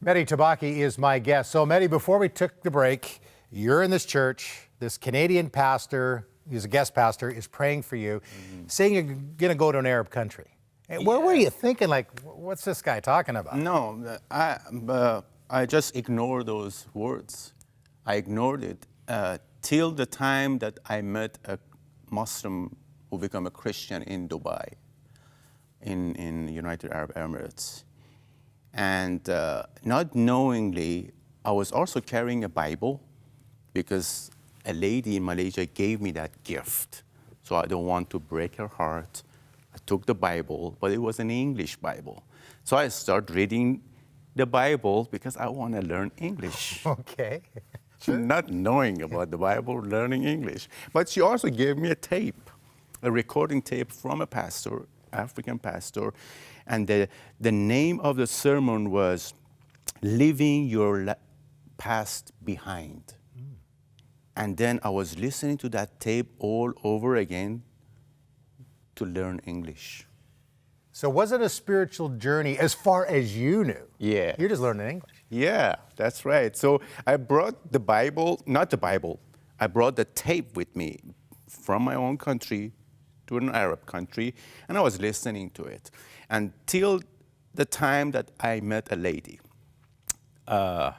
Medhi Tabakhi is my guest. So, Medhi, before we took the break, you're in this church. This Canadian pastor, who's a guest pastor, is praying for you, saying you're going to go to an Arab country. And what were you thinking? Like, what's this guy talking about? No, I just ignored those words. I ignored it till the time that I met a Muslim who became a Christian in Dubai, in United Arab Emirates. And not knowingly, I was also carrying a Bible because a lady in Malaysia gave me that gift. So I don't want to break her heart. I took the Bible, but it was an English Bible. So I started reading the Bible because I want to learn English. Okay. Sure. Not knowing about the Bible, learning English. But she also gave me a tape, a recording tape from a pastor, African pastor. And the name of the sermon was Leaving Your Past Behind. And then I was listening to that tape all over again to learn English. So was it a spiritual journey as far as you knew? Yeah. You're just learning English. Yeah, that's right. So I brought the Bible, not the Bible, I brought the tape with me from my own country to an Arab country, and I was listening to it until the time that I met a lady. I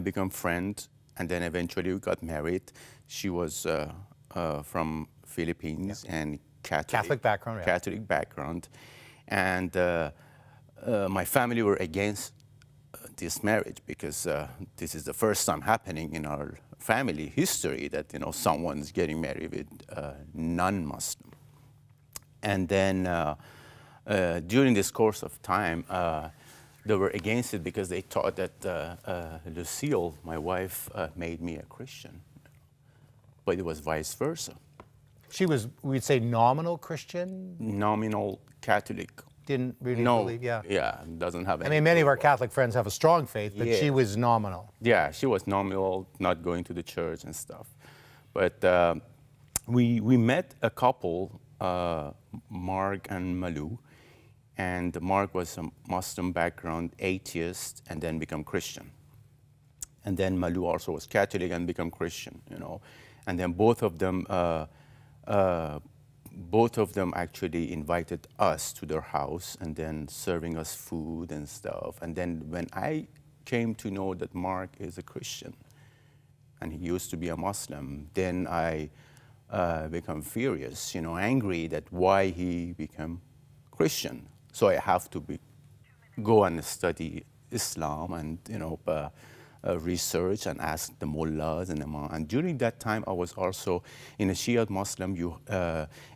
became friends, and then eventually we got married. She was from Philippines and Catholic background. Yeah. Catholic background, and my family were against this marriage because this is the first time happening in our family history that someone's getting married with non-Muslim. And then during this course of time, they were against it because they thought that Lucille, my wife, made me a Christian, but it was vice versa. She was, we'd say, nominal Christian? Nominal Catholic. Didn't really No, believe, yeah. Yeah, doesn't have any. I mean, many of our Catholic friends have a strong faith, but she was nominal. Yeah, she was nominal, not going to the church and stuff. But we met a couple, Mark and Malu, and Mark was a Muslim background, atheist, and then become Christian. And then Malu also was Catholic and become Christian, And then both of them actually invited us to their house and then serving us food and stuff. And then when I came to know that Mark is a Christian and he used to be a Muslim, then I become furious, angry that why he became Christian. So I have to go and study Islam and, research and ask the mullahs and imam. And during that time, I was also in a Shia Muslim.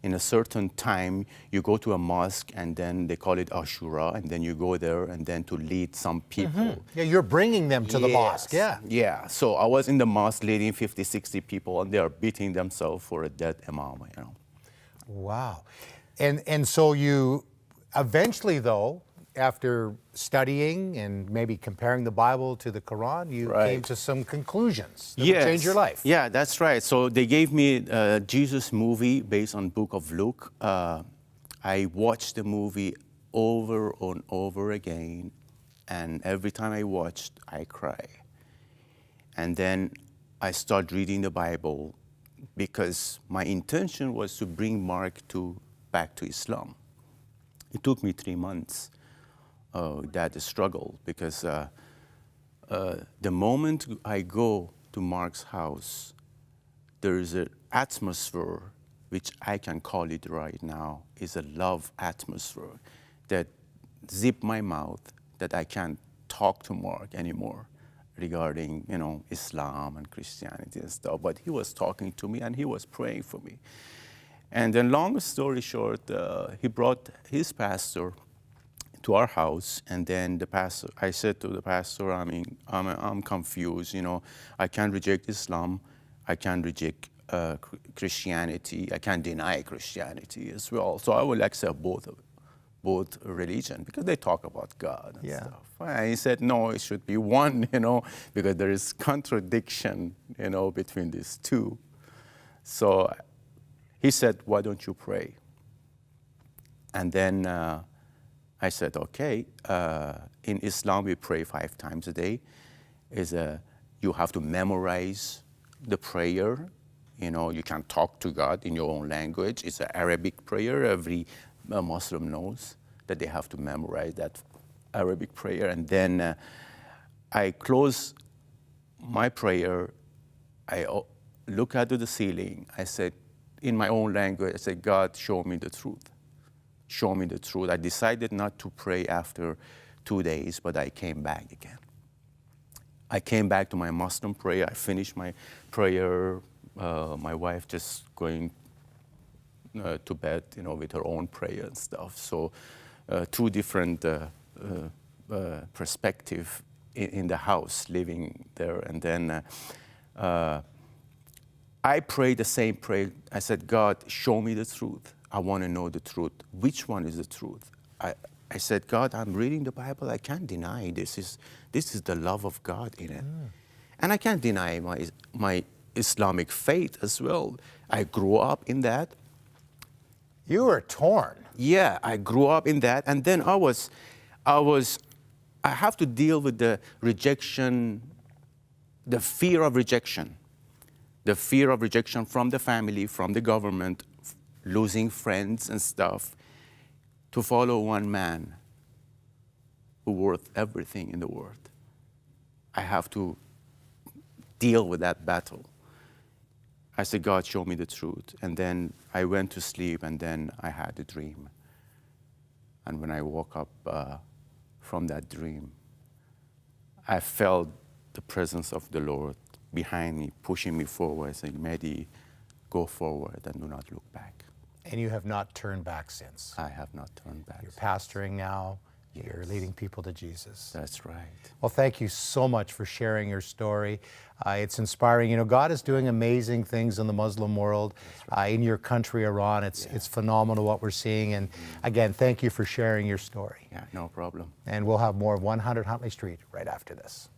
In a certain time, you go to a mosque and then they call it Ashura, and then you go there and then to lead some people. Mm-hmm. Yeah, you're bringing them to the mosque. Yeah. Yeah. So I was in the mosque leading 50, 60 people, and they are beating themselves for a dead imam. Wow. And so you eventually, though, after studying and maybe comparing the Bible to the Quran, you came to some conclusions that would change your life. Yeah, that's right. So they gave me a Jesus movie based on Book of Luke. I watched the movie over and over again, and every time I watched, I cry. And then I started reading the Bible because my intention was to bring Mark back to Islam. It took me 3 months. That struggle because the moment I go to Mark's house, there is an atmosphere, which I can call it right now, is a love atmosphere that zip my mouth, that I can't talk to Mark anymore regarding, Islam and Christianity and stuff. But he was talking to me and he was praying for me. And then long story short, he brought his pastor to our house, and then I said to the pastor, I'm confused, I can't reject Islam, I can't reject Christianity, I can't deny Christianity as well, so I will accept both religion because they talk about God and stuff. And he said, no, it should be one, because there is contradiction, between these two. So he said, why don't you pray? And then I said, okay, in Islam we pray 5 times a day. You have to memorize the prayer. You know, you can talk to God in your own language. It's an Arabic prayer. Every Muslim knows that they have to memorize that Arabic prayer. And then I close my prayer. I look at the ceiling. I said, in my own language, I said, God, show me the truth. Show me the truth. I decided not to pray after 2 days, but I came back again. I came back to my Muslim prayer. I finished my prayer. My wife just going to bed, you know, with her own prayer and stuff. So 2 different perspective in the house, living there. And then I prayed the same prayer. I said, God, show me the truth. I want to know the truth. Which one is the truth? I said, God, I'm reading the Bible. I can't deny this is the love of God in it. And I can't deny my Islamic faith as well. I grew up in that. You were torn. Yeah, I grew up in that. And then I have to deal with the rejection, the fear of rejection. The fear of rejection from the family, from the government, losing friends and stuff, to follow one man who worth everything in the world. I have to deal with that battle. I said, God, show me the truth. And then I went to sleep, and then I had a dream. And when I woke up from that dream, I felt the presence of the Lord behind me, pushing me forward, saying, Medhi, go forward and do not look back. And you have not turned back since. I have not turned back. You're pastoring now. You're leading people to Jesus. That's right. Well, thank you so much for sharing your story. It's inspiring. You know, God is doing amazing things in the Muslim world, in your country, Iran. It's phenomenal what we're seeing. And again, thank you for sharing your story. Yeah, no problem. And we'll have more of 100 Huntley Street right after this.